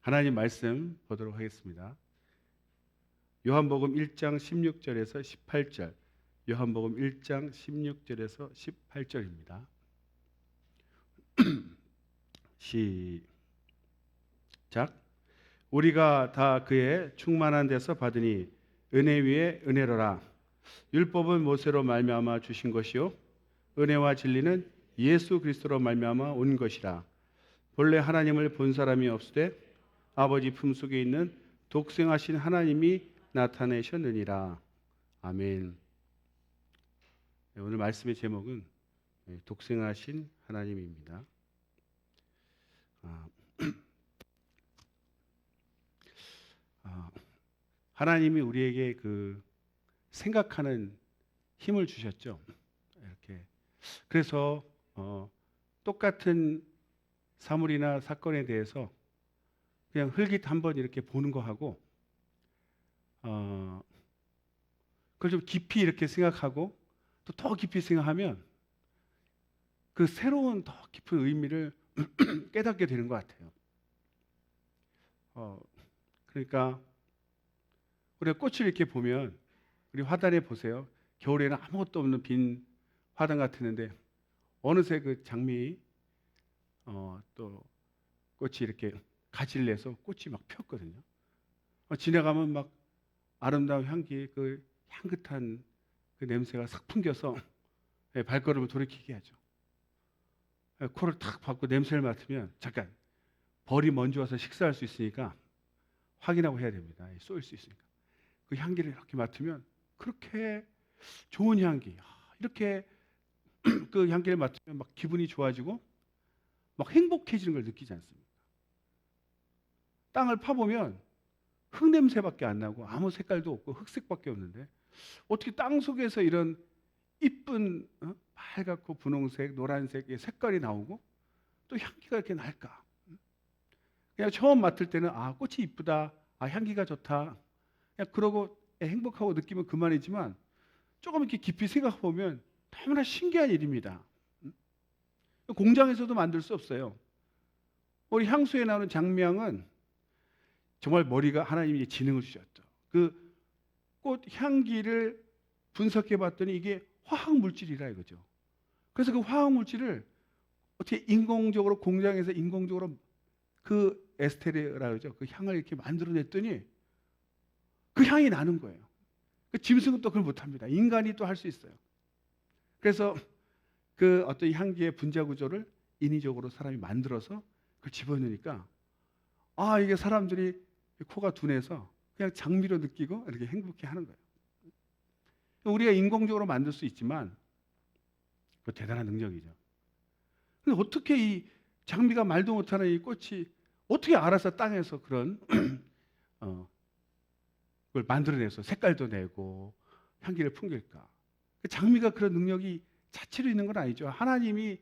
하나님 말씀 보도록 하겠습니다. 요한복음 1장 16절에서 18절. 요한복음 1장 16절에서 18절입니다. 시작. 우리가 다 그의 충만한 데서 받으니 은혜 위에 은혜로라. 율법은 모세로 말미암아 주신 것이요 은혜와 진리는 예수 그리스도로 말미암아 온 것이라. 본래 하나님을 본 사람이 없으되 아버지 품속에 있는 독생하신 하나님이 나타내셨느니라. 아멘. 오늘 말씀의 제목은 독생하신 하나님입니다. 하나님이 우리에게 그 생각하는 힘을 주셨죠. 이렇게. 그래서 똑같은 사물이나 사건에 대해서 그냥 흘깃 한번 이렇게 보는 거 하고 그걸 좀 깊이 이렇게 생각하고 또 더 깊이 생각하면 그 새로운 더 깊은 의미를 깨닫게 되는 것 같아요. 그러니까 우리가 꽃을 이렇게 보면 우리 화단에 보세요. 겨울에는 아무것도 없는 빈 화단 같았는데 어느새 그 장미 또 꽃이 이렇게 가지를 내서 꽃이 막 폈거든요. 지나가면 막 아름다운 향기, 그 향긋한 그 냄새가 싹 풍겨서 발걸음을 돌이키게 하죠. 코를 탁 박고 냄새를 맡으면 잠깐 벌이 먼저 와서 식사할 수 있으니까 확인하고 해야 됩니다. 쏠 수 있으니까. 그 향기를 이렇게 맡으면 그렇게 좋은 향기, 이렇게 그 향기를 맡으면 막 기분이 좋아지고 막 행복해지는 걸 느끼지 않습니까? 땅을 파보면 흙 냄새밖에 안 나고 아무 색깔도 없고 흑색밖에 없는데 어떻게 땅 속에서 이런 이쁜 빨갛고 분홍색, 노란색의 색깔이 나오고 또 향기가 이렇게 날까? 그냥 처음 맡을 때는 꽃이 이쁘다, 향기가 좋다, 그냥 그러고 행복하고 느끼면 그만이지만 조금 이렇게 깊이 생각해 보면 너무나 신기한 일입니다. 공장에서도 만들 수 없어요. 우리 향수에 나오는 장미향은 정말 머리가 하나님이 지능을 주셨죠. 그 꽃 향기를 분석해 봤더니 이게 화학 물질이라 이거죠. 그래서 그 화학 물질을 어떻게 인공적으로 공장에서 인공적으로 그 에스테르라 그러죠. 그 향을 이렇게 만들어냈더니 그 향이 나는 거예요. 그 짐승은 또 그걸 못합니다. 인간이 또 할 수 있어요. 그래서 그 어떤 향기의 분자 구조를 인위적으로 사람이 만들어서 그걸 집어넣으니까 이게 사람들이 코가 둔해서 그냥 장미로 느끼고 이렇게 행복해 하는 거예요. 우리가 인공적으로 만들 수 있지만 그 대단한 능력이죠. 근데 어떻게 이 장미가 말도 못하는 이 꽃이 어떻게 알아서 땅에서 그런 그걸 만들어내서 색깔도 내고 향기를 풍길까? 장미가 그런 능력이 자체로 있는 건 아니죠. 하나님이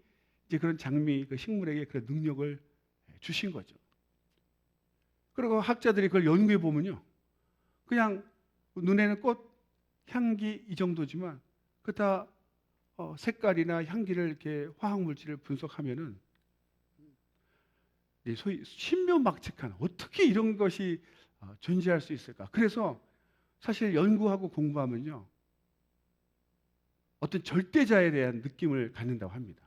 이제 그런 장미 그 식물에게 그런 능력을 주신 거죠. 그리고 학자들이 그걸 연구해 보면요, 그냥 눈에는 꽃 향기 이 정도지만 그 다 색깔이나 향기를 이렇게 화학 물질을 분석하면은 소위 신묘막측한 어떻게 이런 것이 존재할 수 있을까? 그래서 사실 연구하고 공부하면요, 어떤 절대자에 대한 느낌을 갖는다고 합니다.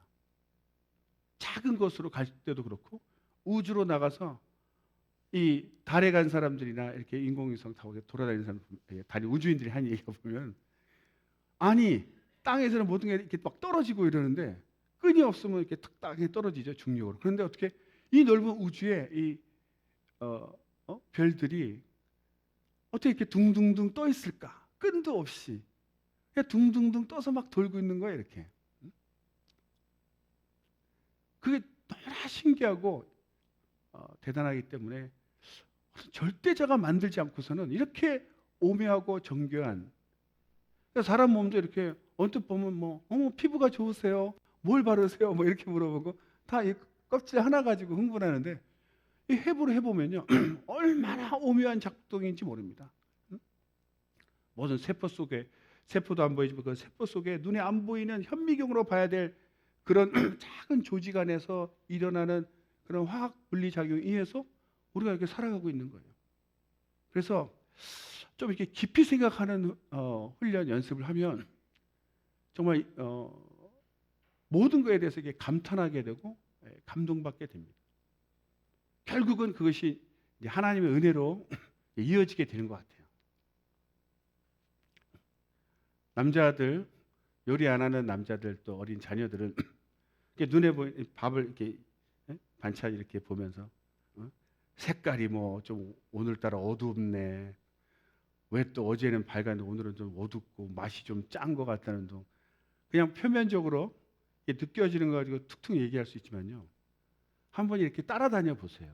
작은 것으로 갈 때도 그렇고 우주로 나가서 이 달에 간 사람들이나 이렇게 인공위성 타고 돌아다니는 사람, 달이 우주인들이 한 얘기가 보면 땅에서는 모든 게 이렇게 막 떨어지고 이러는데 끈이 없으면 이렇게 탁 땅에 떨어지죠, 중력으로. 그런데 어떻게 이 넓은 우주에 이 별들이 어떻게 이렇게 둥둥둥 떠 있을까? 끈도 없이 그냥 둥둥둥 떠서 막 돌고 있는 거예요, 이렇게. 그게 너무나 신기하고 대단하기 때문에 절대자가 만들지 않고서는 이렇게 오묘하고 정교한, 사람 몸도 이렇게 언뜻 보면 피부가 좋으세요? 뭘 바르세요? 이렇게 물어보고 다 이 껍질 하나 가지고 흥분하는데 이 해부로 해보면요 얼마나 오묘한 작동인지 모릅니다. 무슨 세포 속에, 세포도 안 보이지만 그 세포 속에 눈에 안 보이는 현미경으로 봐야 될 그런 작은 조직 안에서 일어나는 그런 화학 분리 작용에 의해서 우리가 이렇게 살아가고 있는 거예요. 그래서 좀 이렇게 깊이 생각하는 훈련 연습을 하면 정말 모든 것에 대해서 이게 감탄하게 되고 감동받게 됩니다. 결국은 그것이 이제 하나님의 은혜로 이어지게 되는 것 같아요. 남자들, 요리 안 하는 남자들, 또 어린 자녀들은 이렇게 눈에 보이는 밥을 이렇게 반찬 이렇게 보면서 색깔이 뭐 좀 오늘따라 어둡네. 왜 또 어제는 밝았는데 오늘은 좀 어둡고 맛이 좀 짠 것 같다는 둥. 그냥 표면적으로 느껴지는 거 가지고 툭툭 얘기할 수 있지만요. 한번 이렇게 따라다녀 보세요.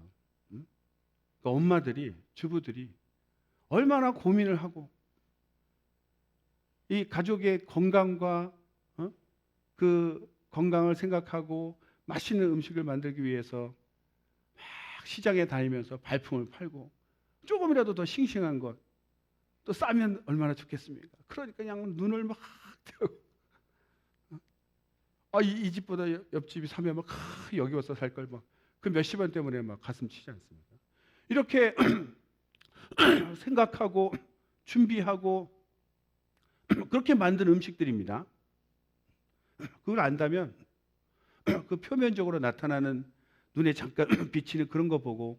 그러니까 엄마들이, 주부들이 얼마나 고민을 하고 이 가족의 건강과 그 건강을 생각하고 맛있는 음식을 만들기 위해서 막 시장에 다니면서 발품을 팔고 조금이라도 더 싱싱한 것 또 싸면 얼마나 좋겠습니까? 그러니까 그냥 눈을 막 뜨고 이 집보다 옆집이 사면 막 여기 와서 살 걸 막 그 몇십 원 때문에 막 가슴 치지 않습니까? 이렇게 생각하고 준비하고 그렇게 만든 음식들입니다. 그걸 안다면 그 표면적으로 나타나는 눈에 잠깐 비치는 그런 거 보고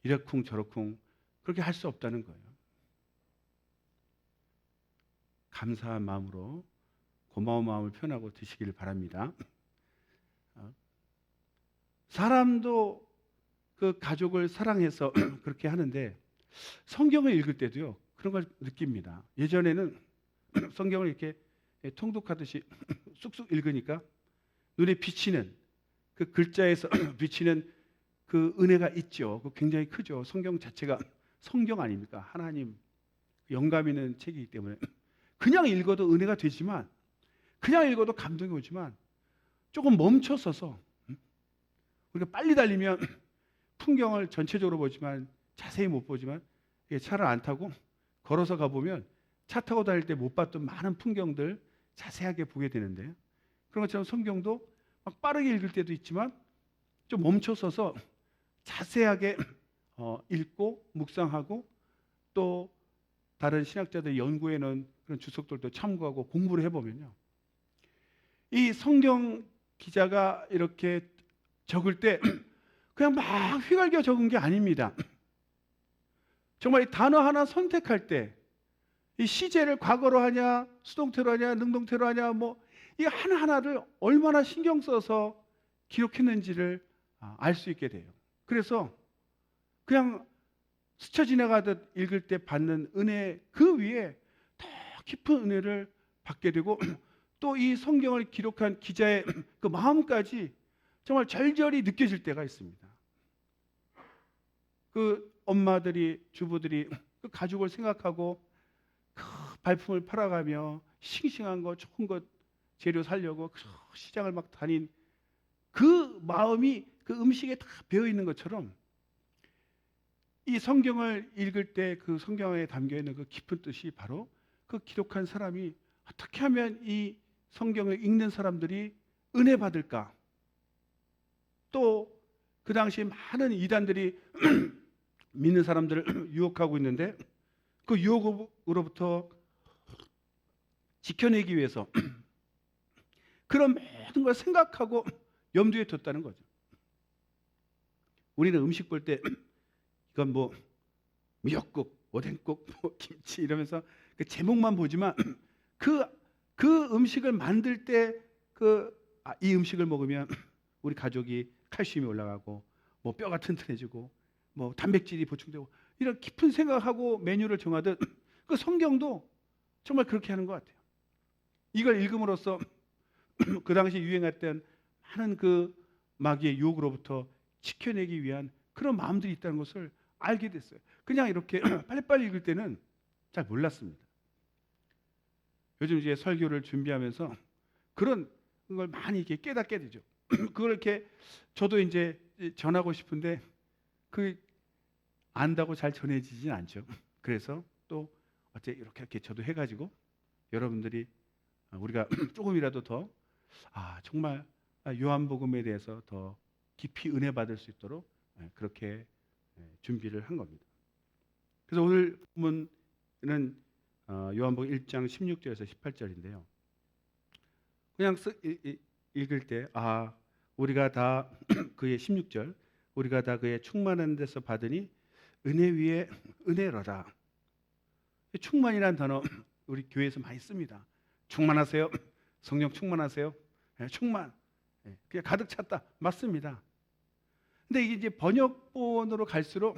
이러쿵 저러쿵 그렇게 할 수 없다는 거예요. 감사한 마음으로 고마운 마음을 표현하고 드시기를 바랍니다. 사람도 그 가족을 사랑해서 그렇게 하는데 성경을 읽을 때도요 그런 걸 느낍니다. 예전에는 성경을 이렇게 통독하듯이 쑥쑥 읽으니까 눈에 비치는 그 글자에서 비치는 그 은혜가 있죠. 그 굉장히 크죠. 성경 자체가 성경 아닙니까? 하나님 영감 있는 책이기 때문에 그냥 읽어도 은혜가 되지만 그냥 읽어도 감동이 오지만 조금 멈춰서서 우리가 빨리 달리면 풍경을 전체적으로 보지만 자세히 못 보지만 차를 안 타고 걸어서 가보면 차 타고 다닐 때 못 봤던 많은 풍경들 자세하게 보게 되는데요. 그런 것처럼 성경도 막 빠르게 읽을 때도 있지만 좀 멈춰서서 자세하게 읽고 묵상하고 또 다른 신학자들이 연구해 놓은 그런 주석들도 참고하고 공부를 해보면요. 이 성경 기자가 이렇게 적을 때 그냥 막 휘갈겨 적은 게 아닙니다. 정말 이 단어 하나 선택할 때 이 시제를 과거로 하냐, 수동태로 하냐, 능동태로 하냐, 뭐 이 하나하나를 얼마나 신경 써서 기록했는지를 알 수 있게 돼요. 그래서 그냥 스쳐 지나가듯 읽을 때 받는 은혜 그 위에 더 깊은 은혜를 받게 되고 또 이 성경을 기록한 기자의 그 마음까지 정말 절절히 느껴질 때가 있습니다. 그 엄마들이, 주부들이 그 가족을 생각하고 그 발품을 팔아가며 싱싱한 거, 좋은 것 재료 살려고 그 시장을 막 다닌 그 마음이 그 음식에 다 배어 있는 것처럼 이 성경을 읽을 때 그 성경에 담겨 있는 그 깊은 뜻이 바로 그 기록한 사람이 어떻게 하면 이 성경을 읽는 사람들이 은혜 받을까? 또 그 당시 많은 이단들이 믿는 사람들을 유혹하고 있는데 그 유혹으로부터 지켜내기 위해서 그런 모든 걸 생각하고 염두에 뒀다는 거죠. 우리는 음식 볼 때 이건 뭐 미역국, 오뎅국, 뭐 김치 이러면서 그 제목만 보지만 그 음식을 만들 때 이 음식을 먹으면 우리 가족이 칼슘이 올라가고 뭐 뼈가 튼튼해지고 뭐 단백질이 보충되고 이런 깊은 생각하고 메뉴를 정하듯 그 성경도 정말 그렇게 하는 것 같아요. 이걸 읽음으로써 그 당시 유행했던 많은 그 마귀의 유혹으로부터 지켜내기 위한 그런 마음들이 있다는 것을 알게 됐어요. 그냥 이렇게 빨리빨리 읽을 때는 잘 몰랐습니다. 요즘 이제 설교를 준비하면서 그런 걸 많이 이렇게 깨닫게 되죠. 그걸 이렇게 저도 이제 전하고 싶은데 그 안다고 잘 전해지진 않죠. 그래서 또 어째 이렇게 저도 해가지고 여러분들이 우리가 조금이라도 더 정말 요한복음에 대해서 더 깊이 은혜 받을 수 있도록 그렇게 준비를 한 겁니다. 그래서 오늘 본문은 요한복음 1장 16절에서 18절인데요. 그냥 읽을 때 우리가 다 그의 16절 우리가 다 그의 충만한 데서 받으니 은혜 위에 은혜로다. 충만이라는 단어 우리 교회에서 많이 씁니다. 충만하세요. 성령 충만하세요. 충만. 그냥 가득 찼다. 맞습니다. 근데 이게 이제 번역본으로 갈수록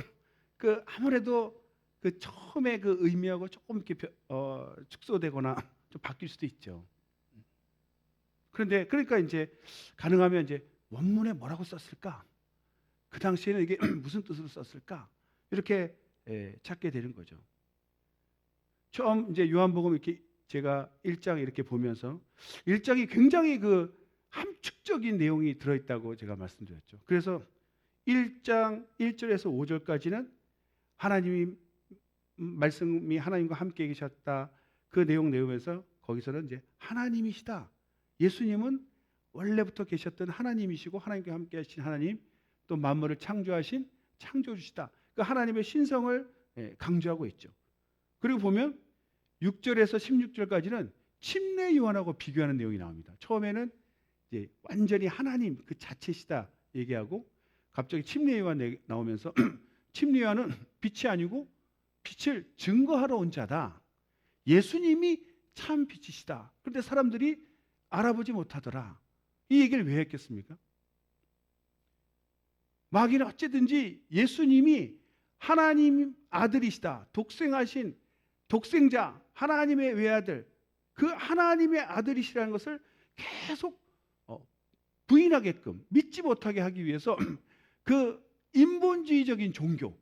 아무래도 처음에 의미하고 조금 이렇게 축소되거나 좀 바뀔 수도 있죠. 그러니까 이제 가능하면 이제 원문에 뭐라고 썼을까? 그 당시에는 이게 무슨 뜻으로 썼을까? 이렇게 찾게 되는 거죠. 처음 이제 요한복음 이렇게 제가 1장 이렇게 보면서 1장이 굉장히 함축적인 내용이 들어있다고 제가 말씀드렸죠. 그래서 1장 1절에서 5절까지는 하나님이 말씀이 하나님과 함께 계셨다. 그 내용 내우면서 거기서는 이제 하나님이시다. 예수님은 원래부터 계셨던 하나님이시고 하나님과 함께 하신 하나님, 또 만물을 창조하신 창조주시다. 그 하나님의 신성을 강조하고 있죠. 그리고 보면 6절에서 16절까지는 침례 요한하고 비교하는 내용이 나옵니다. 처음에는 이제 완전히 하나님 그 자체시다 얘기하고 갑자기 침례 요한 나오면서 침례 요한은 빛이 아니고 빛을 증거하러 온 자다. 예수님이 참 빛이시다. 그런데 사람들이 알아보지 못하더라. 이 얘기를 왜 했겠습니까? 마귀는 어쨌든지 예수님이 하나님 아들이시다. 독생하신 독생자, 하나님의 외아들, 그 하나님의 아들이시라는 것을 계속 부인하게끔 믿지 못하게 하기 위해서 그 인본주의적인 종교,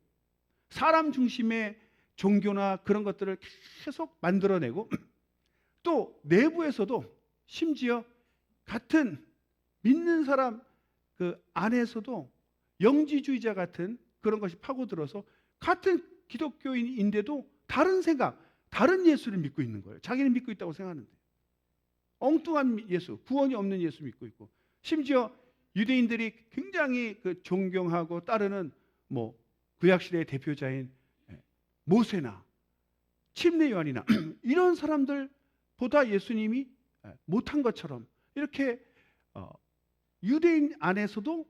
사람 중심의 종교나 그런 것들을 계속 만들어내고 또 내부에서도 심지어 같은 믿는 사람 안에서도 영지주의자 같은 그런 것이 파고들어서 같은 기독교인인데도 다른 생각, 다른 예수를 믿고 있는 거예요. 자기는 믿고 있다고 생각하는데 엉뚱한 예수, 구원이 없는 예수 믿고 있고 심지어 유대인들이 굉장히 존경하고 따르는 구약시대의 대표자인 모세나 침례 요한이나 이런 사람들보다 예수님이 못한 것처럼 이렇게 유대인 안에서도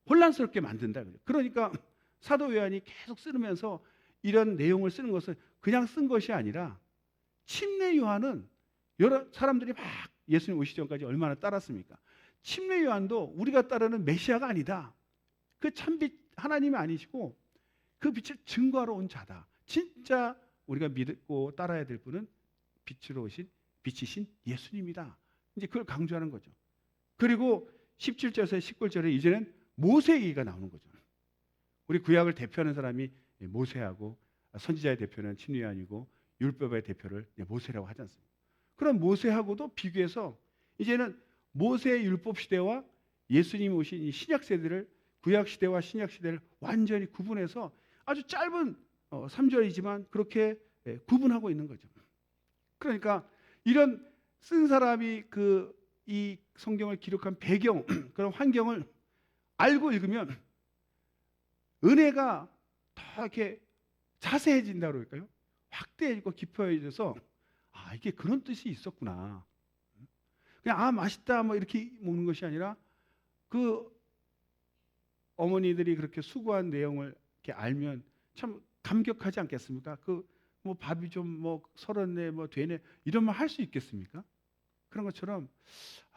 혼란스럽게 만든다. 그러니까 사도 요한이 계속 쓰면서 이런 내용을 쓰는 것은 그냥 쓴 것이 아니라 침례 요한은 여러 사람들이 막 예수님 오시기 전까지 얼마나 따랐습니까? 침례 요한도 우리가 따르는 메시아가 아니다. 그 참빛 하나님이 아니시고 그 빛을 증거하러 온 자다. 진짜 우리가 믿고 따라야 될 분은 빛으로 오신 빛이신 예수님이다. 이제 그걸 강조하는 거죠. 그리고 17절에서 19절에 이제는 모세 얘기가 나오는 거죠. 우리 구약을 대표하는 사람이 모세하고 선지자의 대표는 침례 요한이고 율법의 대표를 모세라고 하지 않습니까? 그럼 모세하고도 비교해서 이제는 모세의 율법 시대와 예수님이 오신 이 신약 세대를 구약 시대와 신약 시대를 완전히 구분해서 아주 짧은 3절이지만 그렇게 구분하고 있는 거죠. 그러니까 이런 쓴 사람이 이 성경을 기록한 배경 그런 환경을 알고 읽으면 은혜가 더 이렇게 자세해진다고 그럴까요? 확대해지고 깊어져서 이게 그런 뜻이 있었구나. 그냥 맛있다 이렇게 먹는 것이 아니라 어머니들이 그렇게 수고한 내용을 이렇게 알면 참 감격하지 않겠습니까? 밥이 좀 설었네 되네 이런 말 할 수 있겠습니까? 그런 것처럼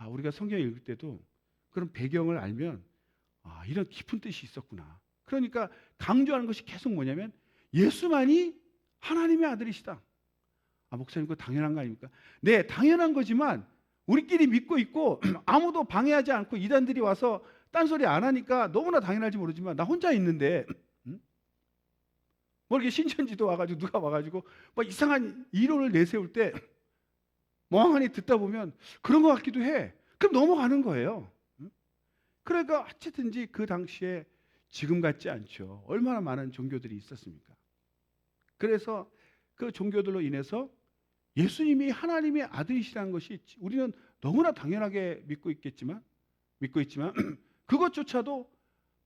우리가 성경 읽을 때도 그런 배경을 알면 이런 깊은 뜻이 있었구나. 그러니까 강조하는 것이 계속 뭐냐면 예수만이 하나님의 아들이시다. 목사님 그거 당연한 거 아닙니까? 네, 당연한 거지만 우리끼리 믿고 있고 아무도 방해하지 않고 이단들이 와서 딴소리 안 하니까 너무나 당연할지 모르지만 나 혼자 있는데 이렇게 신천지도 와가지고 누가 와가지고 이상한 이론을 내세울 때 멍하니 듣다 보면 그런 것 같기도 해. 그럼 넘어가는 거예요. 그러니까 어쨌든지 그 당시에 지금 같지 않죠. 얼마나 많은 종교들이 있었습니까? 그래서 그 종교들로 인해서 예수님이 하나님의 아들이시라는 것이 우리는 너무나 당연하게 믿고 있지만 그것조차도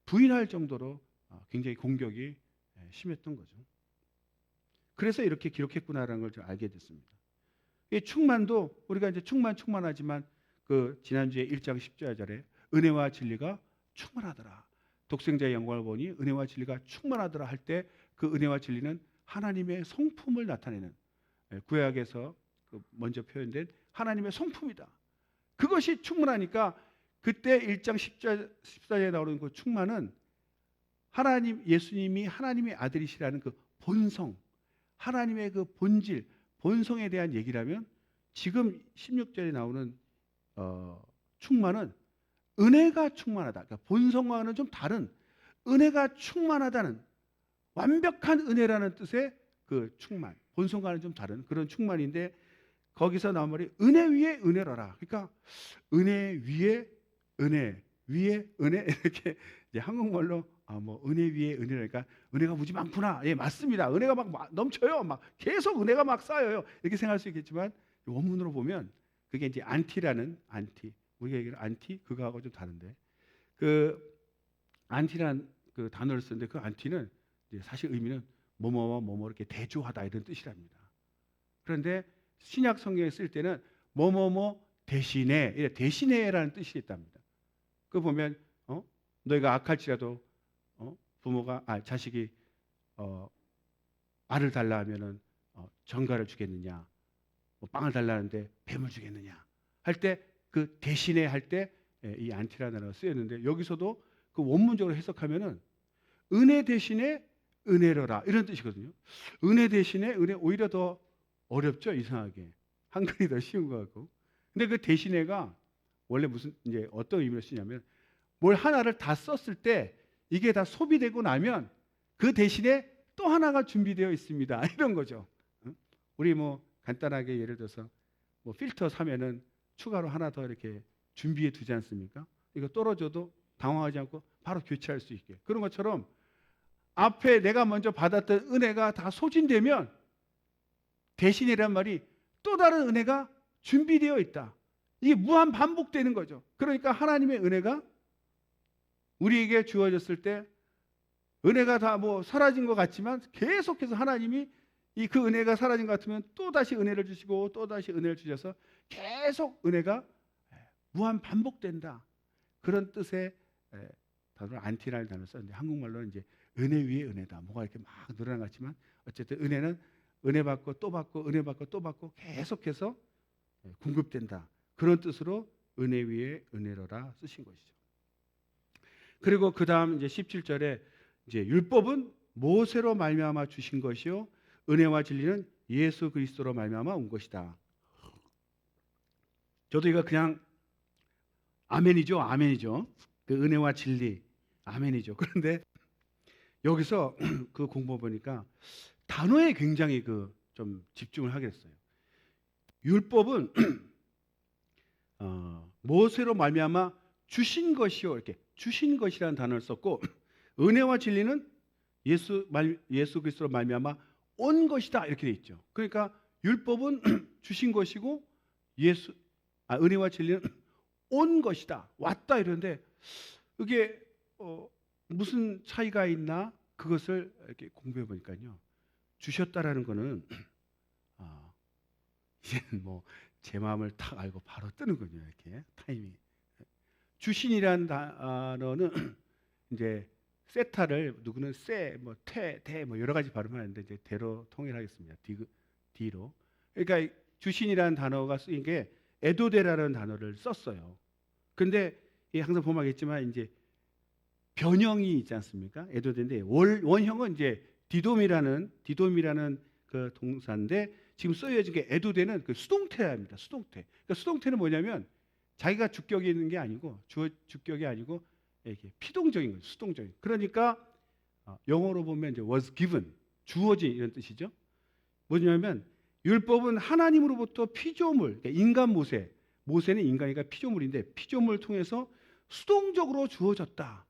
부인할 정도로 굉장히 공격이 심했던 거죠. 그래서 이렇게 기록했구나라는 걸 좀 알게 됐습니다. 이 충만도 우리가 이제 충만하지만 그 지난주에 1장 10절에 은혜와 진리가 충만하더라. 독생자의 영광을 보니 은혜와 진리가 충만하더라 할 때 그 은혜와 진리는 하나님의 성품을 나타내는, 구약에서 먼저 표현된 하나님의 성품이다. 그것이 충만하니까 그때 1장 10절 14절에 나오는 그 충만은 하나님, 예수님이 하나님의 아들이시라는 그 본성, 하나님의 그 본질, 본성에 대한 얘기라면, 지금 16절에 나오는 충만은 은혜가 충만하다. 그러니까 본성과는 좀 다른 은혜가 충만하다는, 완벽한 은혜라는 뜻의 그 충만, 본성과는 좀 다른 그런 충만인데, 거기서 나온 말이 은혜 위에 은혜로라. 그러니까 은혜 위에 은혜, 위에 은혜, 이렇게 이제 한국말로 뭐 은혜 위에 은혜라니까 은혜가 무지 많구나. 예, 맞습니다. 은혜가 막 넘쳐요. 막 계속 은혜가 막 쌓여요. 이렇게 생각할 수 있겠지만 원문으로 보면 그게 이제 안티라는, 안티, 우리가 얘기하는 안티, 그거하고 좀 다른데, 그 안티라는 그 단어를 쓰는데, 그 안티는 이제 사실 의미는 뭐뭐와 뭐뭐 이렇게 대조하다 이런 뜻이랍니다. 그런데 신약 성경에 쓸 때는 뭐뭐뭐 대신에, 이래 대신에라는 뜻이 있답니다. 그 보면 너희가 악할지라도 부모가 자식이 알을 달라 하면은 전갈을 주겠느냐, 뭐 빵을 달라는데 뱀을 주겠느냐 할 때 그 대신에 할 때 이 안티라는 단어가 쓰였는데, 여기서도 그 원문적으로 해석하면은 은혜 대신에 은혜로라 이런 뜻이거든요. 은혜 대신에 은혜, 오히려 더 어렵죠, 이상하게. 한글이 더 쉬운 것 같고. 근데 그 대신에가 원래 무슨 이제 어떤 의미로 쓰냐면, 뭘 하나를 다 썼을 때 이게 다 소비되고 나면 그 대신에 또 하나가 준비되어 있습니다. 이런 거죠. 우리 뭐 간단하게 예를 들어서 뭐 필터 사면은 추가로 하나 더 이렇게 준비해 두지 않습니까? 이거 떨어져도 당황하지 않고 바로 교체할 수 있게. 그런 것처럼 앞에 내가 먼저 받았던 은혜가 다 소진되면 대신이란 말이 또 다른 은혜가 준비되어 있다. 이게 무한 반복되는 거죠. 그러니까 하나님의 은혜가 우리에게 주어졌을 때 은혜가 다 뭐 사라진 것 같지만 계속해서 하나님이 그 은혜가 사라진 것 같으면 또 다시 은혜를 주시고 또 다시 은혜를 주셔서 계속 은혜가 무한 반복된다. 그런 뜻의 단어를 안티라는 단어를 썼는데, 한국말로는 이제 은혜 위에 은혜다. 뭐가 이렇게 막 늘어난 것 같지만 어쨌든 은혜는 은혜 받고 또 받고 은혜 받고 또 받고 계속해서 공급된다. 그런 뜻으로 은혜 위에 은혜로라 쓰신 것이죠. 그리고 그 다음 이제 17절에 이제 율법은 모세로 말미암아 주신 것이요 은혜와 진리는 예수 그리스도로 말미암아 온 것이다. 저도 이거 그냥 아멘이죠, 아멘이죠. 그 은혜와 진리 아멘이죠. 그런데 여기서 그 공부 보니까 단어에 굉장히 좀 집중을 하게 됐어요. 율법은 모세로 말미암아 주신 것이요, 이렇게 주신 것이라는 단어를 썼고, 은혜와 진리는 예수 그리스도로 말미암아 온 것이다 이렇게 돼 있죠. 그러니까 율법은 주신 것이고 은혜와 진리는 온 것이다, 왔다 이러는데, 이게 무슨 차이가 있나 그것을 이렇게 공부해 보니까요, 주셨다라는 거는 이제는 뭐 제 마음을 탁 알고 바로 뜨는군요. 이렇게 타이밍. 주신이라는 단어는 이제 세타를 누구는 뭐 대 뭐 여러 가지 발음하는데 이제 대로 통일하겠습니다. D로. 그러니까 주신이라는 단어가 쓰인 게 에도데라는 단어를 썼어요. 근데 항상 보면 알겠지만 이제 변형이 있지 않습니까? 에도데인데 원형은 이제 디돔이라는 그 동사인데, 지금 쓰여진 게 에도데는 그 수동태입니다. 수동태. 그러니까 수동태는 뭐냐면 자기가 주격이 있는 게 아니고 주격이 아니고 이렇게 피동적인 거죠. 수동적인. 그러니까 영어로 보면 이제 was given, 주어진 이런 뜻이죠. 뭐냐면 율법은 하나님으로부터 피조물, 그러니까 인간 모세는 인간이니까 피조물인데 피조물을 통해서 수동적으로 주어졌다.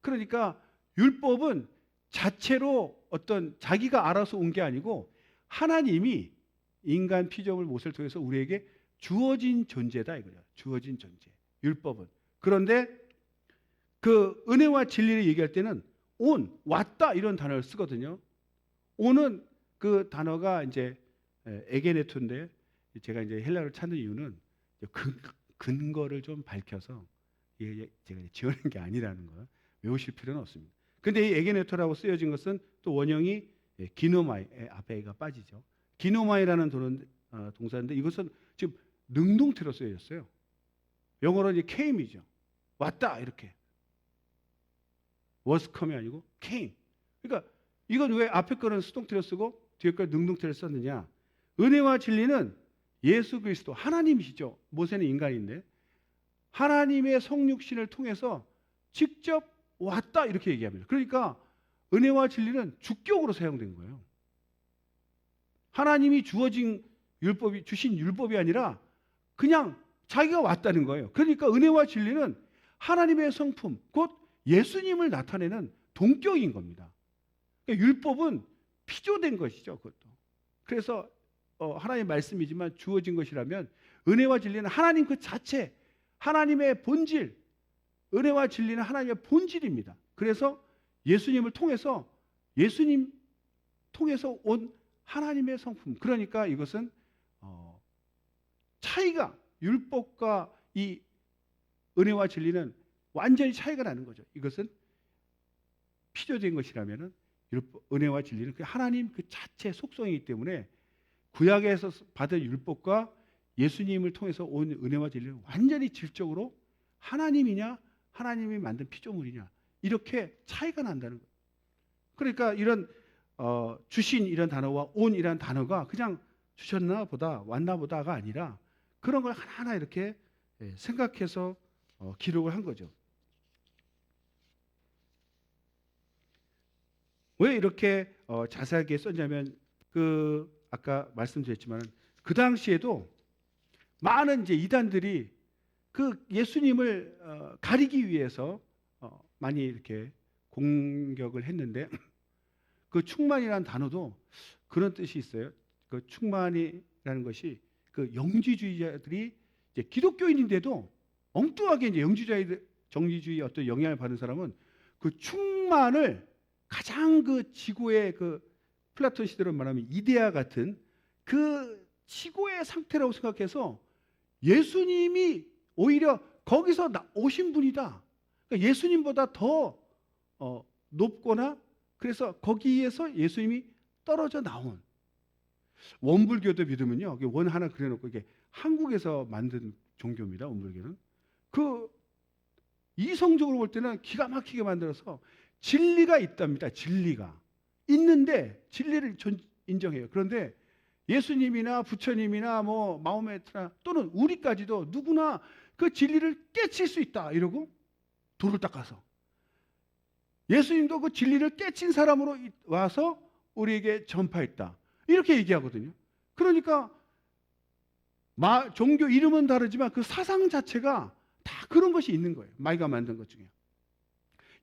그러니까 율법은 자체로 어떤 자기가 알아서 온 게 아니고 하나님이 인간 피조물 모세를 통해서 우리에게 주어진 존재다 이거예요. 주어진 존재. 율법은. 그런데 그 은혜와 진리를 얘기할 때는 온, 왔다 이런 단어를 쓰거든요. 온은 그 단어가 이제 에게네토인데 제가 이제 헬라어를 찾는 이유는 근거를 좀 밝혀서 이게 제가 지어낸 게 아니라는 거 외우실 필요는 없습니다. 근데 이 에게네토라고 쓰여진 것은 또 원형이 기노마이 앞에가 빠지죠. 기노마이라는 동사인데 이것은 지금 능동태로 쓰여졌어요. 영어로 이제 came이죠. 왔다 이렇게. was come이 아니고 came. 그러니까 이건 왜 앞에 거는 수동태로 쓰고 뒤에 거는 능동태로 썼느냐? 은혜와 진리는 예수 그리스도 하나님이시죠. 모세는 인간인데 하나님의 성육신을 통해서 직접 왔다 이렇게 얘기합니다. 그러니까 은혜와 진리는 주격으로 사용된 거예요. 하나님이 주신 율법이 아니라 그냥 자기가 왔다는 거예요. 그러니까 은혜와 진리는 하나님의 성품, 곧 예수님을 나타내는 동격인 겁니다. 그러니까 율법은 피조된 것이죠. 그것도. 그래서 하나님의 말씀이지만 주어진 것이라면 은혜와 진리는 하나님 그 자체, 하나님의 본질, 은혜와 진리는 하나님의 본질입니다. 그래서 예수님을 통해서 온 하나님의 성품. 그러니까 이것은 차이가 율법과 이 은혜와 진리는 완전히 차이가 나는 거죠. 이것은 피조된 것이라면은 은혜와 진리는 하나님 그 자체 속성이기 때문에 구약에서 받은 율법과 예수님을 통해서 온 은혜와 진리는 완전히 질적으로 하나님이냐 하나님이 만든 피조물이냐 이렇게 차이가 난다는 거예요. 그러니까 이런 주신 이런 단어와 온이라는 단어가 그냥 주셨나 보다 왔나 보다가 아니라 그런 걸 하나하나 이렇게 생각해서 기록을 한 거죠. 왜 이렇게 자세하게 썼냐면 아까 말씀드렸지만 그 당시에도 많은 이제 이단들이 그 예수님을 가리기 위해서 많이 이렇게 공격을 했는데 그 충만이라는 단어도 그런 뜻이 있어요. 그 충만이라는 것이 그 영지주의자들이 이제 기독교인인데도 엉뚱하게 이제 정지주의 어떤 영향을 받은 사람은 그 충만을 가장 그 지고의 그 플라톤 시대로 말하면 이데아 같은 그 지고의 상태라고 생각해서 예수님이 오히려 거기서 오신 분이다. 그러니까 예수님보다 더 높거나 그래서 거기에서 예수님이 떨어져 나온 원불교도 믿으면요. 원 하나 그려놓고 이게 한국에서 만든 종교입니다. 원불교는 이성적으로 볼 때는 기가 막히게 만들어서 진리가 있답니다. 진리가 있는데 진리를 인정해요. 그런데 예수님이나 부처님이나 뭐 마호메트나 또는 우리까지도 누구나 그 진리를 깨칠 수 있다 이러고 돌을 닦아서 예수님도 그 진리를 깨친 사람으로 와서 우리에게 전파했다 이렇게 얘기하거든요. 그러니까 종교 이름은 다르지만 그 사상 자체가 다 그런 것이 있는 거예요. 마이가 만든 것 중에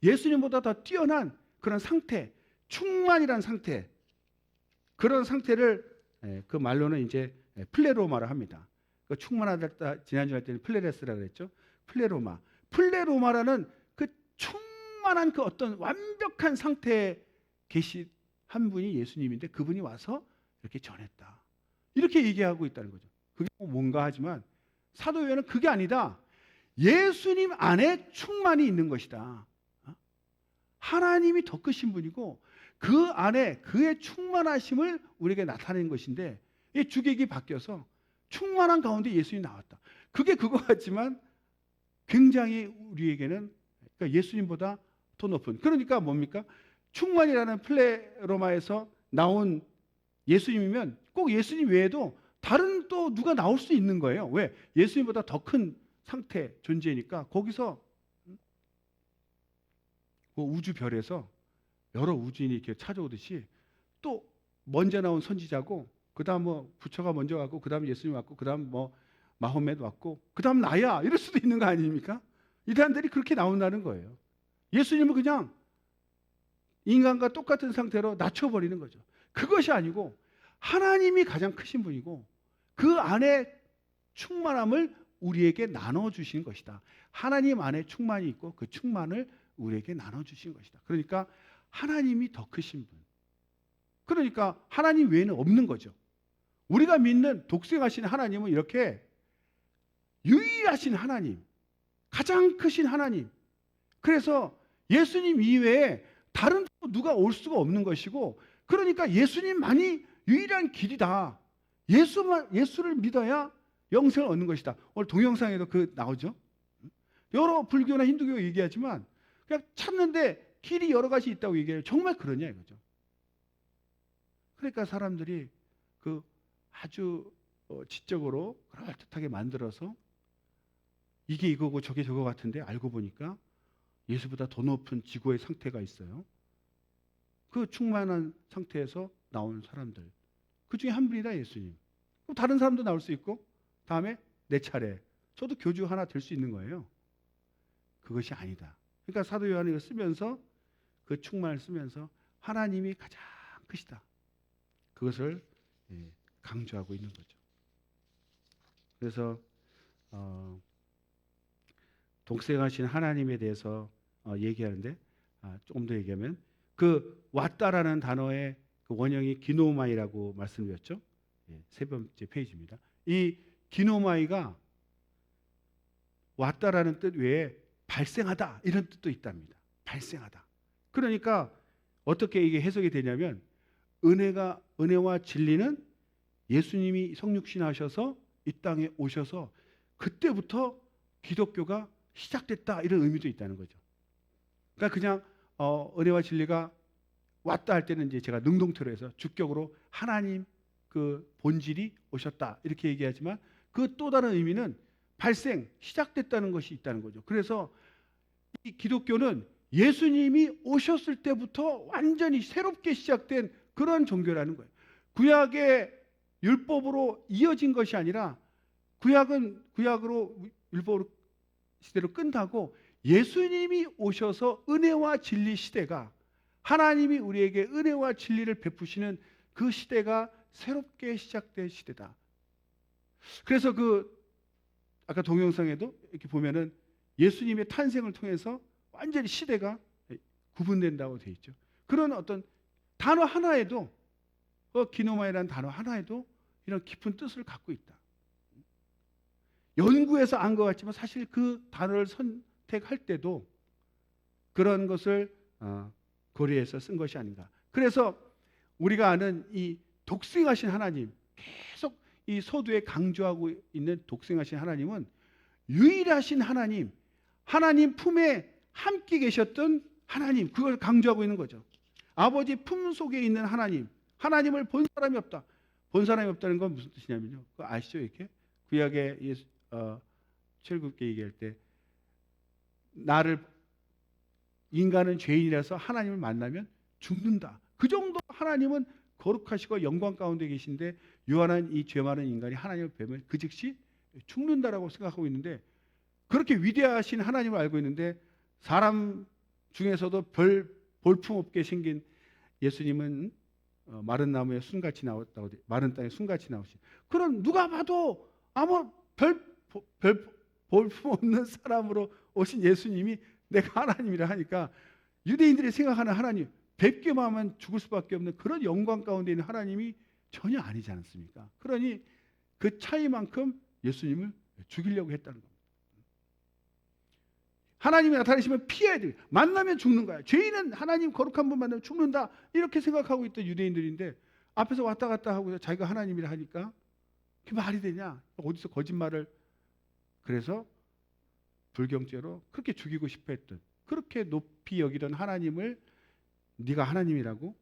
예수님보다 더 뛰어난 그런 상태, 충만이라는 상태, 그런 상태를 그 말로는 이제 플레로마를 합니다. 그 충만하다 지난주에 할 때는 플레레스라고 그랬죠. 플레로마라는 그 충만한 그 어떤 완벽한 상태에 계신 한 분이 예수님인데 그분이 와서 이렇게 전했다. 이렇게 얘기하고 있다는 거죠. 그게 뭔가 하지만 사도 요한은 그게 아니다. 예수님 안에 충만이 있는 것이다. 하나님이 더 크신 분이고 그 안에 그의 충만하심을 우리에게 나타낸 것인데 이 주객이 바뀌어서 충만한 가운데 예수님이 나왔다. 그게 그거 같지만 굉장히 우리에게는 그러니까 예수님보다 더 높은 그러니까 뭡니까? 충만이라는 플레로마에서 나온 예수님이면 꼭 예수님 외에도 다른 또 누가 나올 수 있는 거예요. 왜? 예수님보다 더 큰 상태 존재니까 거기서 우주별에서 여러 우주인이 이렇게 찾아오듯이 또 먼저 나온 선지자고 그다음 뭐 부처가 먼저 왔고 그다음 예수님 왔고 그다음 뭐 마호멧 왔고 그다음 나야 이럴 수도 있는 거 아닙니까? 이단들이 그렇게 나온다는 거예요. 예수님은 그냥 인간과 똑같은 상태로 낮춰버리는 거죠. 그것이 아니고 하나님이 가장 크신 분이고 그 안에 충만함을 우리에게 나눠주신 것이다. 하나님 안에 충만이 있고 그 충만을 우리에게 나눠주신 것이다. 그러니까 하나님이 더 크신 분. 그러니까 하나님 외에는 없는 거죠. 우리가 믿는 독생하신 하나님은 이렇게 유일하신 하나님, 가장 크신 하나님. 그래서 예수님 이외에 다른 누가 올 수가 없는 것이고, 그러니까 예수님만이 유일한 길이다. 예수를 믿어야 영생을 얻는 것이다. 오늘 동영상에도 그 나오죠. 여러 불교나 힌두교가 얘기하지만 그냥 찾는데 길이 여러 가지 있다고 얘기해요. 정말 그러냐 이거죠. 그러니까 사람들이 그 아주 지적으로 그럴듯하게 만들어서 이게 이거고 저게 저거 같은데 알고 보니까 예수보다 더 높은 지고의 상태가 있어요. 그 충만한 상태에서 나온 사람들. 그 중에 한 분이다 예수님. 그럼 다른 사람도 나올 수 있고 다음에 내 차례. 저도 교주 하나 될 수 있는 거예요. 그것이 아니다. 그러니까 사도 요한이 이거 쓰면서 그 충만을 쓰면서 하나님이 가장 크시다. 그것을 강조하고 있는 거죠. 그래서 독생하신 하나님에 대해서 얘기하는데 조금 더 얘기하면 그 왔다라는 단어의 그 원형이 기노마이라고 말씀드렸죠. 세 번째 페이지입니다. 이 기노마이가 왔다라는 뜻 외에 발생하다 이런 뜻도 있답니다. 발생하다. 그러니까 어떻게 이게 해석이 되냐면 은혜와 진리는 예수님이 성육신하셔서 이 땅에 오셔서 그때부터 기독교가 시작됐다 이런 의미도 있다는 거죠. 그러니까 그냥 은혜와 진리가 왔다 할 때는 이제 제가 능동태로 해서 주격으로 하나님 그 본질이 오셨다 이렇게 얘기하지만 그 또 다른 의미는 발생, 시작됐다는 것이 있다는 거죠. 그래서 이 기독교는 예수님이 오셨을 때부터 완전히 새롭게 시작된 그런 종교라는 거예요. 구약의 율법으로 이어진 것이 아니라 구약은 구약으로 율법으로 시대로 끝나고 예수님이 오셔서 은혜와 진리 시대가 하나님이 우리에게 은혜와 진리를 베푸시는 그 시대가 새롭게 시작된 시대다. 그래서 그 아까 동영상에도 이렇게 보면은 예수님의 탄생을 통해서 완전히 시대가 구분된다고 되어 있죠. 그런 어떤 단어 하나에도 기노마이라는 단어 하나에도 이런 깊은 뜻을 갖고 있다. 연구해서 안 것 같지만 사실 그 단어를 선택할 때도 그런 것을 고려해서 쓴 것이 아닌가. 그래서 우리가 아는 이 독생하신 하나님, 계속 이 서두에 강조하고 있는 독생하신 하나님은 유일하신 하나님, 하나님 품에 함께 계셨던 하나님, 그걸 강조하고 있는 거죠. 아버지 품 속에 있는 하나님, 하나님을 본 사람이 없다. 본 사람이 없다는 건 무슨 뜻이냐면요. 그거 아시죠? 이렇게 구약의 출애굽기 얘기할 때 인간은 죄인이라서 하나님을 만나면 죽는다. 그 정도 하나님은 거룩하시고 영광 가운데 계신데 유한한 이 죄 많은 인간이 하나님을 뵈면 그 즉시 죽는다라고 생각하고 있는데 그렇게 위대하신 하나님을 알고 있는데 사람 중에서도 별 볼품없게 생긴 예수님은 마른 나무에 순같이 나왔다고 마른 땅에 순같이 나오시. 그럼 누가 봐도 아무 별 볼품없는 사람으로 오신 예수님이 내가 하나님이라 하니까 유대인들이 생각하는 하나님 뵙기만 하면 죽을 수밖에 없는 그런 영광 가운데 있는 하나님이 전혀 아니지 않습니까? 그러니 그 차이만큼 예수님을 죽이려고 했다는 겁니다. 하나님이 나타나시면 피해야 돼. 만나면 죽는 거야. 죄인은 하나님 거룩한 분 만나면 죽는다. 이렇게 생각하고 있던 유대인들인데 앞에서 왔다 갔다 하고 자기가 하나님이라 하니까 그게 말이 되냐? 어디서 거짓말을. 그래서 불경죄로 그렇게 죽이고 싶어 했던, 그렇게 높이 여기던 하나님을 네가 하나님이라고,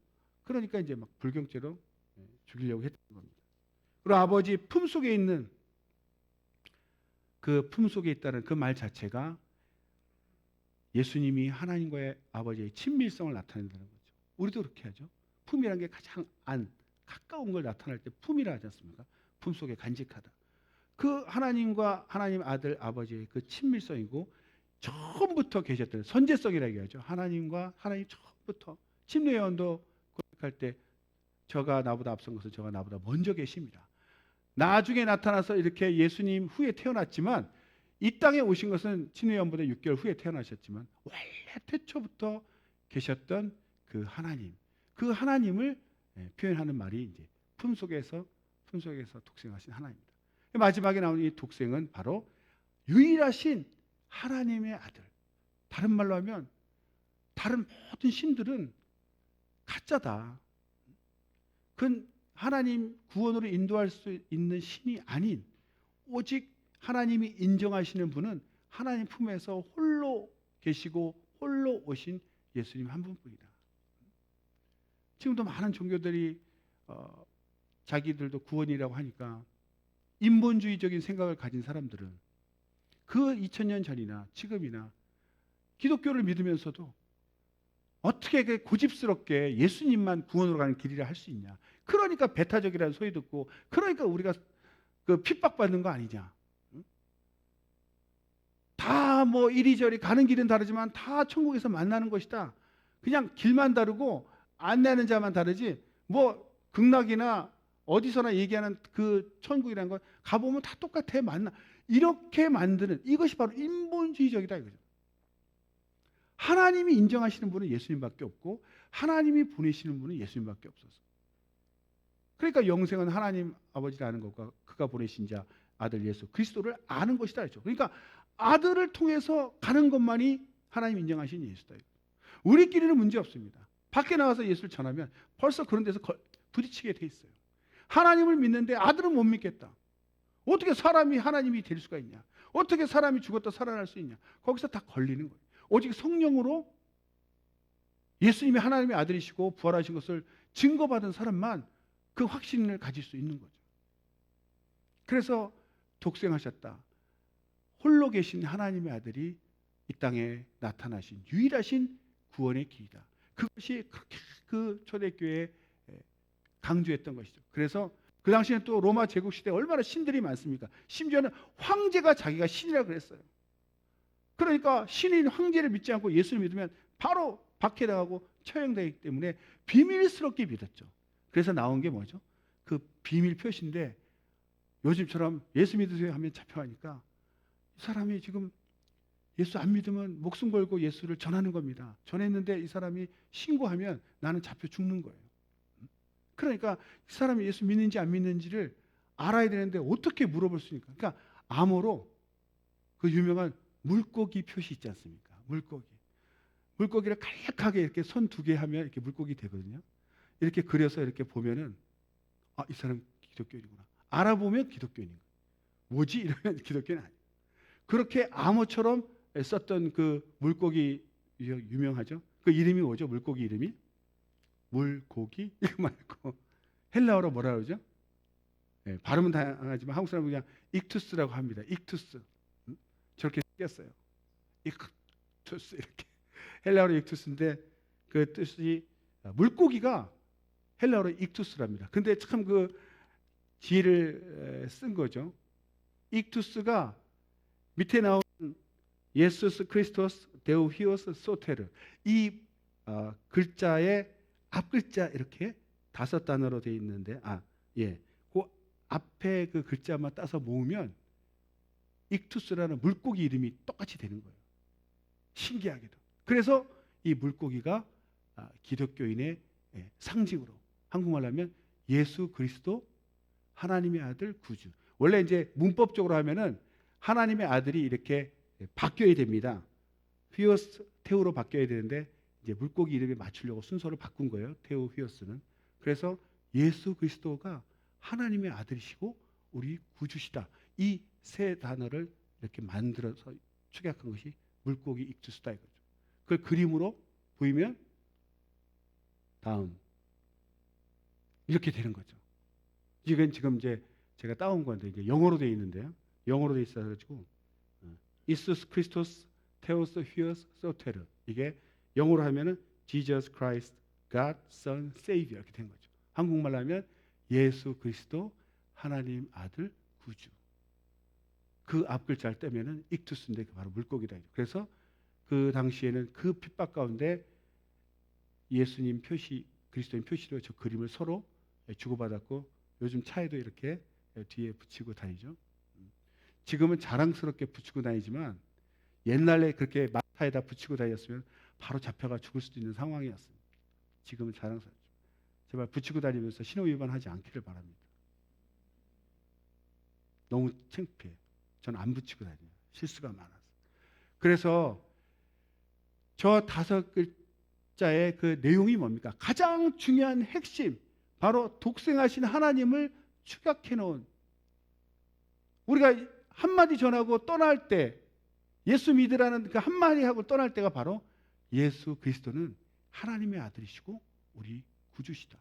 그러니까 이제 막 불경죄로 죽이려고 했던 겁니다. 그리고 아버지 품 속에 있는 그 품 속에 있다는 그 말 자체가 예수님이 하나님과의 아버지의 친밀성을 나타낸다는 거죠. 우리도 그렇게 하죠. 품이라는 게 가장 가까운 걸 나타낼 때 품이라 하지 않습니까? 품 속에 간직하다. 그 하나님과 하나님 아들 아버지의 그 친밀성이고 처음부터 계셨던 선제성이라고 하죠. 하나님과 하나님 처음부터 침례요한도 고백할 때 저가 나보다 앞선 것은 저가 나보다 먼저 계십니다. 나중에 나타나서 이렇게 예수님 후에 태어났지만 이 땅에 오신 것은 친후연보다 6개월 후에 태어나셨지만 원래 태초부터 계셨던 그 하나님, 그 하나님을 표현하는 말이 이제 품속에서 독생하신 하나님입니다. 마지막에 나오는 이 독생은 바로 유일하신 하나님의 아들. 다른 말로 하면 다른 모든 신들은 가짜다. 그건 하나님 구원으로 인도할 수 있는 신이 아닌 오직 하나님이 인정하시는 분은 하나님 품에서 홀로 계시고 홀로 오신 예수님 한 분뿐이다. 지금도 많은 종교들이 자기들도 구원이라고 하니까 인본주의적인 생각을 가진 사람들은 그 2000년 전이나 지금이나 기독교를 믿으면서도 어떻게 그 고집스럽게 예수님만 구원으로 가는 길이라 할 수 있냐. 그러니까 배타적이라는 소리 듣고 그러니까 우리가 그 핍박받는 거 아니냐. 다 뭐 이리저리 가는 길은 다르지만 다 천국에서 만나는 것이다. 그냥 길만 다르고 안내하는 자만 다르지 뭐 극락이나 어디서나 얘기하는 그 천국이라는 건 가보면 다 똑같아. 만나. 이렇게 만드는 이것이 바로 인본주의적이다 이거죠. 하나님이 인정하시는 분은 예수님밖에 없고 하나님이 보내시는 분은 예수님밖에 없어서. 그러니까 영생은 하나님 아버지를 아는 것과 그가 보내신 자 아들 예수 그리스도를 아는 것이다 했죠. 그러니까 아들을 통해서 가는 것만이 하나님 인정하신 예수다. 우리끼리는 문제 없습니다. 밖에 나가서 예수를 전하면 벌써 그런 데서 부딪히게 돼 있어요. 하나님을 믿는데 아들은 못 믿겠다. 어떻게 사람이 하나님이 될 수가 있냐? 어떻게 사람이 죽었다 살아날 수 있냐? 거기서 다 걸리는 거예요. 오직 성령으로 예수님이 하나님의 아들이시고 부활하신 것을 증거받은 사람만 그 확신을 가질 수 있는 거죠. 그래서 독생하셨다. 홀로 계신 하나님의 아들이 이 땅에 나타나신 유일하신 구원의 길이다. 그것이 그렇게 그 초대교회에 강조했던 것이죠. 그래서 그 당시에는 또 로마 제국시대에 얼마나 신들이 많습니까? 심지어는 황제가 자기가 신이라고 그랬어요. 그러니까 신인 황제를 믿지 않고 예수를 믿으면 바로 박해당하고 처형되기 때문에 비밀스럽게 믿었죠. 그래서 나온 게 뭐죠? 그 비밀 표시인데 요즘처럼 예수 믿으세요 하면 잡혀가니까 이 사람이 지금 예수 안 믿으면 목숨 걸고 예수를 전하는 겁니다. 전했는데 이 사람이 신고하면 나는 잡혀 죽는 거예요. 그러니까 이 사람이 예수 믿는지 안 믿는지를 알아야 되는데 어떻게 물어볼 수 있습니까? 그러니까 암호로 그 유명한 물고기 표시 있지 않습니까? 물고기를 간략하게 이렇게 손 두 개 하면 이렇게 물고기 되거든요. 이렇게 그려서 이렇게 보면은 이 사람 기독교인이구나. 알아보면 기독교인인 거예요. 뭐지? 이러면 기독교인 아니에요. 그렇게 암호처럼 썼던 그 물고기 유명하죠? 그 이름이 뭐죠? 물고기 이름이? 물고기? 이거 말고 헬라어로 뭐라 그러죠? 네, 발음은 다양하지만 한국 사람은 그냥 익투스라고 합니다. 익투스. 저렇게 생겼어요. 익투스 이렇게. 헬라어로 익투스인데 그 뜻이 물고기가 헬라어로 익투스랍니다. 근데 참 그 지혜를 쓴 거죠. 익투스가 밑에 나온 예수스 크리스토스 데우 히오스 소테르 이 글자의 앞 글자 이렇게 5단어로 되어 있는데 그 앞에 그 글자만 따서 모으면 익투스라는 물고기 이름이 똑같이 되는 거예요. 신기하게도. 그래서 이 물고기가 기독교인의 상징으로 한국말로 하면 예수 그리스도 하나님의 아들 구주. 원래 이제 문법적으로 하면은 하나님의 아들이 이렇게 바뀌어야 됩니다. 휘오스 테우로 바뀌어야 되는데 이제 물고기 이름에 맞추려고 순서를 바꾼 거예요. 테우 휘오스는. 그래서 예수 그리스도가 하나님의 아들이시고 우리 구주시다. 이 세 단어를 이렇게 만들어서 축약한 것이 물고기 익투스다 이거죠. 그걸 그림으로 보이면 다음 이렇게 되는 거죠. 이건 지금 이제 제가 따온 건데 이제 영어로 되어 있는데요. 영어로 되어 있어가지고 이수스 크리스토스 테오스 휘어스 소테르 이게 영어로 하면은 Jesus Christ God Son Savior 이렇게 된 거죠. 한국말로 하면 예수 그리스도 하나님 아들 구주. 그 앞 글자를 떼면은 익투스인데 바로 물고기다. 그래서 그 당시에는 그 핍박 가운데 예수님 표시, 그리스도인 표시로 저 그림을 서로 주고받았고 요즘 차에도 이렇게 뒤에 붙이고 다니죠. 지금은 자랑스럽게 붙이고 다니지만 옛날에 그렇게 마타에다 붙이고 다녔으면 바로 잡혀가 죽을 수도 있는 상황이었습니다. 지금은 자랑스럽죠. 제발 붙이고 다니면서 신호위반하지 않기를 바랍니다. 너무 창피해요. 저는 안 붙이고 다녀요. 실수가 많아서. 그래서 저 5글자의 그 내용이 뭡니까? 가장 중요한 핵심, 바로 독생하신 하나님을 축약해 놓은, 우리가 한마디 전하고 떠날 때 예수 믿으라는 그 한마디 하고 떠날 때가 바로 예수 그리스도는 하나님의 아들이시고 우리 구주시다.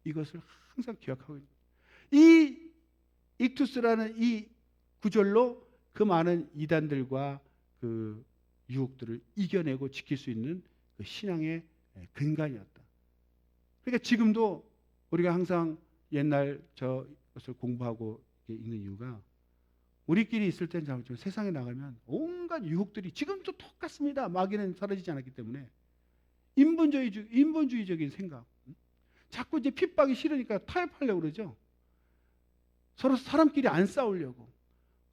이것을 항상 기억하고 있는 거예요. 이 익투스라는 이 구절로 그 많은 이단들과 그 유혹들을 이겨내고 지킬 수 있는 그 신앙의 근간이었다. 그러니까 지금도 우리가 항상 옛날 저것을 공부하고 읽는 이유가, 우리끼리 있을 땐 잘못하면 세상에 나가면 온갖 유혹들이 지금도 똑같습니다. 마귀는 사라지지 않았기 때문에 인본주의적인 생각, 자꾸 이제 핍박이 싫으니까 타협하려고 그러죠. 서로 사람끼리 안 싸우려고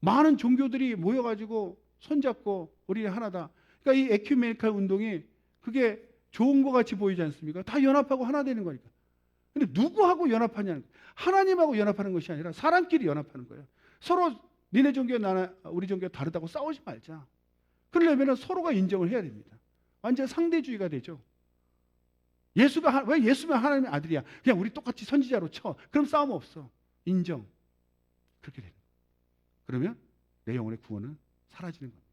많은 종교들이 모여가지고 손잡고 우리 하나다. 그러니까 이 에큐메니칼 운동이 그게 좋은 것 같이 보이지 않습니까? 다 연합하고 하나 되는 거니까. 근데 누구하고 연합하냐는 거예요. 하나님하고 연합하는 것이 아니라 사람끼리 연합하는 거예요. 서로 니네 종교 나나 우리 종교 다르다고 싸우지 말자. 그러려면 서로가 인정을 해야 됩니다. 완전 상대주의가 되죠. 왜 예수가 하나님의 아들이야? 그냥 우리 똑같이 선지자로 쳐. 그럼 싸움 없어. 인정. 그렇게 됩니다. 그러면 내 영혼의 구원은 사라지는 겁니다.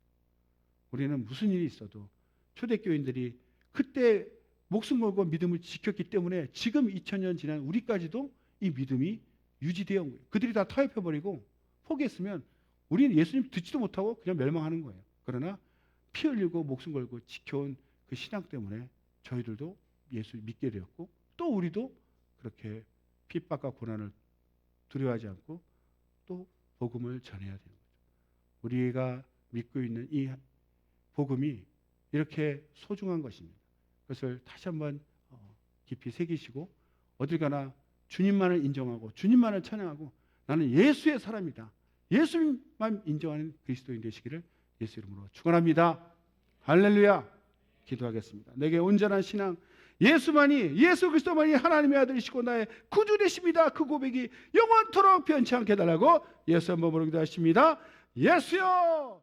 우리는 무슨 일이 있어도 초대교인들이 그때 목숨 걸고 믿음을 지켰기 때문에 지금 2000년 지난 우리까지도 이 믿음이 유지되어 온 거예요. 그들이 다 타협해버리고 포기했으면 우리는 예수님 듣지도 못하고 그냥 멸망하는 거예요. 그러나 피 흘리고 목숨 걸고 지켜온 그 신앙 때문에 저희들도 예수를 믿게 되었고, 또 우리도 그렇게 핍박과 고난을 두려워하지 않고 또 복음을 전해야 되는 거죠. 우리가 믿고 있는 이 복음이 이렇게 소중한 것입니다. 그것을 다시 한번 깊이 새기시고 어딜 가나 주님만을 인정하고 주님만을 찬양하고 나는 예수의 사람이다. 예수님만 인정하는 그리스도인 되시기를 예수 이름으로 축원합니다. 할렐루야. 기도하겠습니다. 내게 온전한 신앙, 예수 그리스도만이 하나님의 아들이시고 나의 구주 되십니다. 그 고백이 영원토록 변치 않게 해달라고 예수 한번 부르기도 하십니다. 예수여.